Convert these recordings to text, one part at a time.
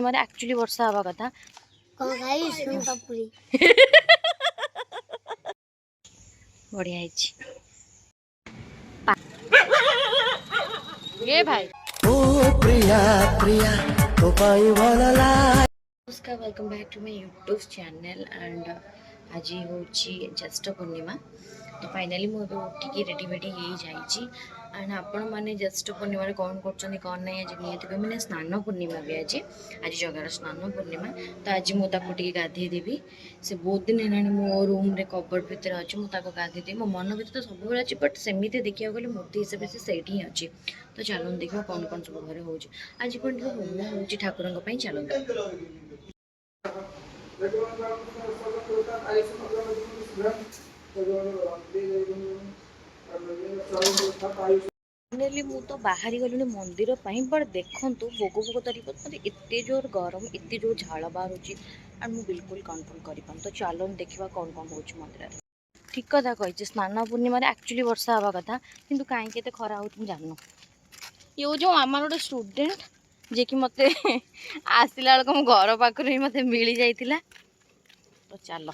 पूर्णिमा actually वर्षा हवा कथा बढ़िया ये भाई प्रिया प्रिया तो पाई वाला नमस्कार welcome back to my YouTube channel and आज हूँ ज्येष्ठ पूर्णिमा तो फाइनाली मुझे उठिकी रेडी वेडी हो जाइए एंड आपण मैंने ज्येष्ठ पूर्णिमा कौन कर कौन ना आज निहत मैंने स्नान पूर्णिमा भी आज जगार स्नान पूर्णिमा तो आज मुझे गाधे देवी से बहुत दिन है मो रूम रे कबर्ड भितर अच्छी मुझे गाधे देवी मो मन भर तो सब अच्छी बट सेमती देखा गले मूर्ति हिसाब से सैठी ही अच्छी तो चलो देखो कौन कौन सब घर हो आज कौन होम हो ठाकुर चलो फाइनाली मु तो बाहरी गलुनी मंदिर बट देखु भोग भोग तरी मतलब एत जोर गरम एत जोर झाड़ बाहर एंड मुझे बिल्कुल कंट्रोल कर तो चलो देखा कौन कौन हो मंदिर ठीक कथा कही स्नान पूर्णिमा एक्चुअली वर्षा हवा कथा कि कहीं खरा हो जानू ये जो आम गोटे स्टूडेंट जे कि मत आसला बेलू मो घर पाखे मत मिल जाता तो चलो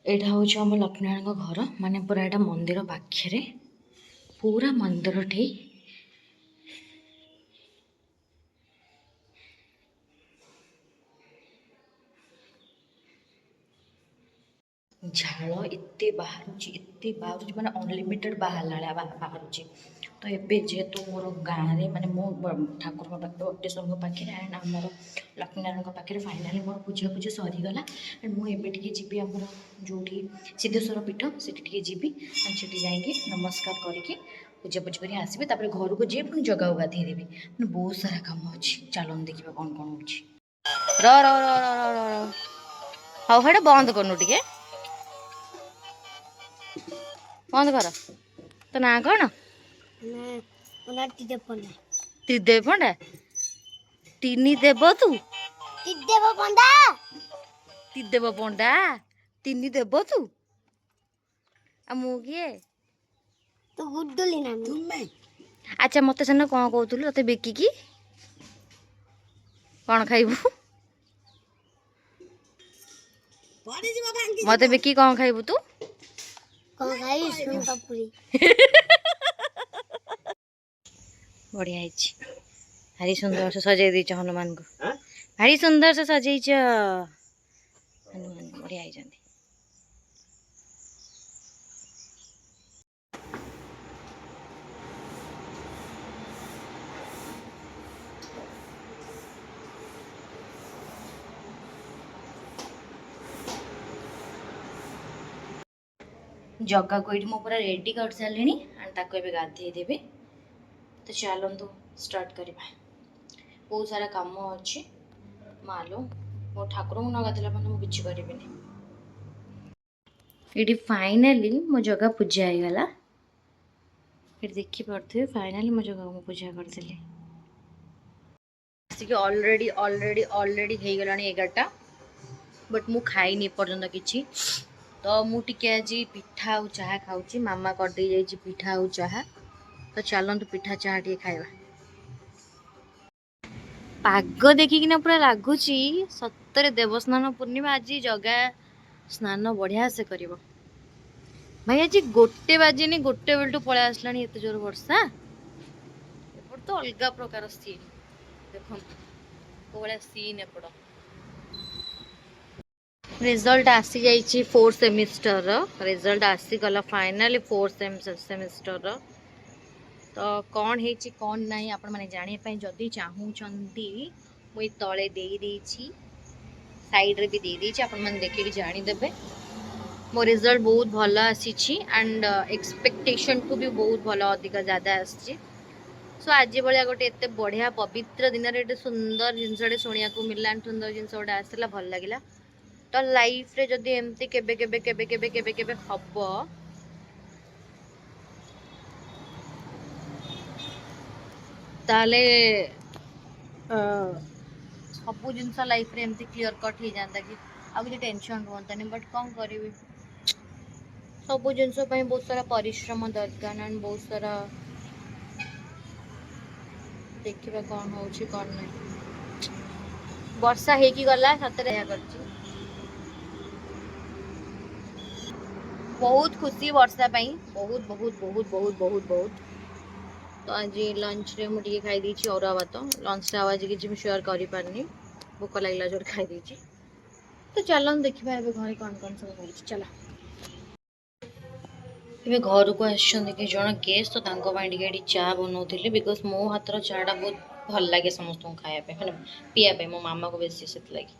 यहाँ हूँ आम लक्ष्मीनारायण घर माने पूरा यहाँ मंदिर पाखे पूरा मंदिर ठी झाड़ एत बाहर माने अनलिमिटेड बाहर बाहर तो ये जेहेतु मोर गाँव में माने मो ठाकुर बटेश्वर पाखे एंड आमर लक्ष्मीनारायण पाखे finally more Puja Puja सरीगला and मुझे जी आम जो सिद्धेश्वर पीठ से जी एंड से जाकि नमस्कार करके पूजा पूजा कर आसबि घर को जी पुणी जगह गाधे देवी मैंने बहुत सारा कम अच्छी चलो देखा कौन कौन हो हाँ हेटा बंद करनु टे बंद कर तो ना कौन त्रिदेव पंडा तीन देव तू त्रिदेव पंडा तीन देव तू मु किए तो गुड्डुली ना तुम्हें अच्छा मत सेन कौन कहतु ते बिकिकी कौन खाइबू मत बिकी कौन खाइबू तू कौन खाई सुन पापुरी बढ़िया भारी सुंदर से सजाई देच हनुमान को भारी सुंदर से सजाइच हनुमान बढ़िया होती जगह को ये पूरा रेडी कर सारे एंड ताको ए गाधे देवी तो चलतु स्टार्ट करवा बहुत सारा काम अच्छे मालो मो ठाकुर को न गाधला मुझे किसी करी ये फाइनाली मो जगह पूजा हो गला फिर देखी पारे फाइनाली मो जगह को पूजा करती ऑलरेडी ऑलरेडी ऑलरेडी हो गला 11टा बट मु खाई पर्यंत किसी तो मुझे आज पिठा और चाह खाऊँ मामा कर दे जाइए पिठा और चाह तो चलतु पिठा चाह टे खाइबा पाग देखिकिना पूरा लगुच सतरे देवस्नान पूर्णिमा आज जगह स्नान बढ़िया से कर भाई आज गोटे बाजे गोटे बेलू पलि आसला एत जोर वर्षा एपट तो अलग प्रकार सीन देख भाया सीन एपट रिजल्ट आसी जाइए 4th सेमिस्टर रिजल्ट आसीगला फाइनाली 4th सेमिस्टर तो कौन है कौन ना आपण मैंने जानापी जदि चाहूँगी मुई तले दे साइड रे भी दे देछि आपण मैंने देखिए जानीदे मो रिजल्ट बहुत भल आसी एंड एक्सपेक्टेशन को भी बहुत भल अधिक ज़्यादा आसी सो आज भाया गोटे एत बढ़िया पवित्र दिन में सुंदर जिनसटे शुणा को मिलला सुंदर जिनस गोटे आसला भल लगे तो लाइफ रे जदि एमती केबे केबे केबे केबे केबे केबे हब ताले सब जिन लाइफ रे एमती क्लियर कट हो जाता कि आ किसी टेंशन रुहतानी बट कौन करी सब जिन बहुत सारा परिश्रम दरकार एंड बहुत सारा देखिए कौन हो कौन नहीं वर्षा हेकी गला सतरे करची बहुत खुशी वर्षा पाई बहुत बहुत बहुत बहुत बहुत बहुत तो आज लंच रे मुझे खाई देछि अरुआ भात लंच रे आज किसी शेयर करि पारनी भोक लागला जोर खाई देछि तो चलो देखिबा एबे घर कौन कौन सब होछि चला ଏବେ ଘରକୁ ଆସିଛନ୍ତି କି ଜଣ ଗେଷ୍ଟ ତ ତାଙ୍କ ପାଇଁ ଟିକେ ଏଠି ଚା ବନଉଥିଲି ବିକଜ ମୋ ହାତର ଚା ଟା ବହୁତ ଭଲ ଲାଗେ ସମସ୍ତଙ୍କୁ ଖାଇବା ପାଇଁ ମାନେ ପିଇବା ପାଇଁ ମୋ ମାମାକୁ ବେଶୀ ସେଥିଲାଗି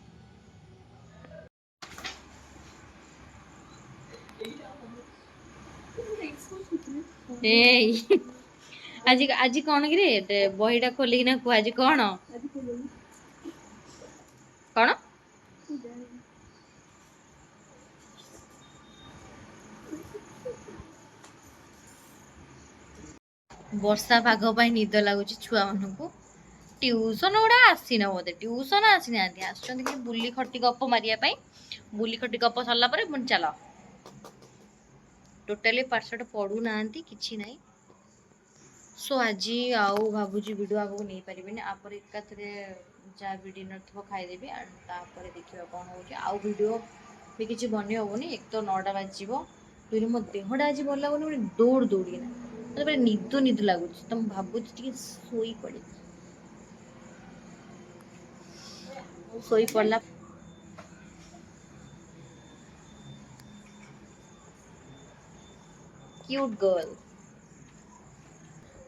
ଏଇ ଆଜି ଆଜି କଣ କିରେ ବହିଟା ଖୋଲିକିନା କୁହ ଆଜି କଣ କଣ ବର୍ଷା ପାଗ ପାଇଁ ନିଦ ଲାଗୁଛି ଛୁଆ ମାନଙ୍କୁ ट्यूशन गुड़ा आसीना बोधे ट्यूशन आसी ना आसुँच कि बुली खटी गप मारिया बुली खटी गप सरला पुणी चल टोटाली पाठशाठ पढ़ू ना कि ना सो आज आउ भावुची वीडियो आगू नहीं पारि आपर एकाथरे जहाँ भी डिनर थो खाईदेवी एंड तापर देखा कौन हो आउ वीडियो भी किसी बन हेनी एक तो 9टा बाजिब तुम मो देहटा आज भल लगुनि दौड़ दौड़ना मतलब निद निद लगुच तो भावुची शोई पड़े शोई पड़ला क्यूट गर्ल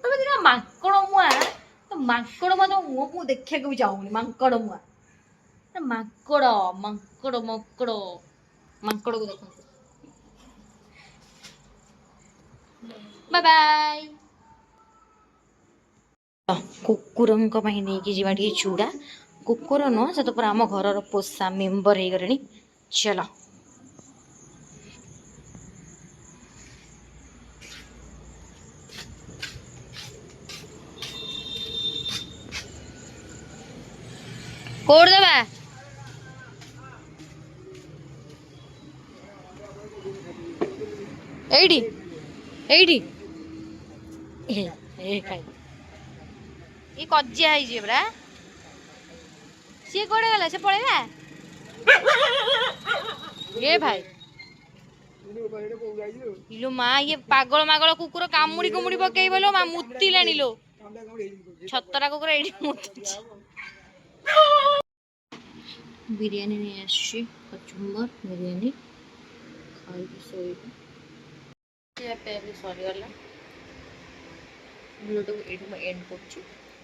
तबे दिना माकड़ मुआ तो माकड़ मुआ तो मुह को देखा भी चाहूनी माकड़ मुआ माकड़ माकड़ मकड़ माकड़ को देखो बाय बाय कुकुरंक ପାଇଁ ନେଇକି ଯିବା ଟିକେ ଚୁଡ଼ା କୁକୁର ନୁହଁ ସେ ତ ପୁରା ଆମ ଘରର ପୋଷା ମେମ୍ବର ହେଇଗଲେଣି ଚଲ କୋड ଦେବା ଏଇଠି ଏଇଠି ଏ ଖାଇ ये कजिया है परा सी कौड़े गला से पड़ेगा ये भाई इलो माँ ये पागल मागल कुकुर कामुड़ी कुमुड़ी पकई बोलो माँ मुती लानी लो छतरा कुकुर एडी मुतुची बिरयानी नहीं आसी कचुम्बर बिरयानी खाई सोइबे ये पे भी सॉरी वाला वीडियो को एड में एंड करछि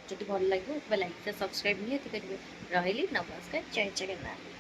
जदि भल लगे लाइक से सब्सक्राइब नहीं करेंगे रही नमस्कार जय जगन्नाथ।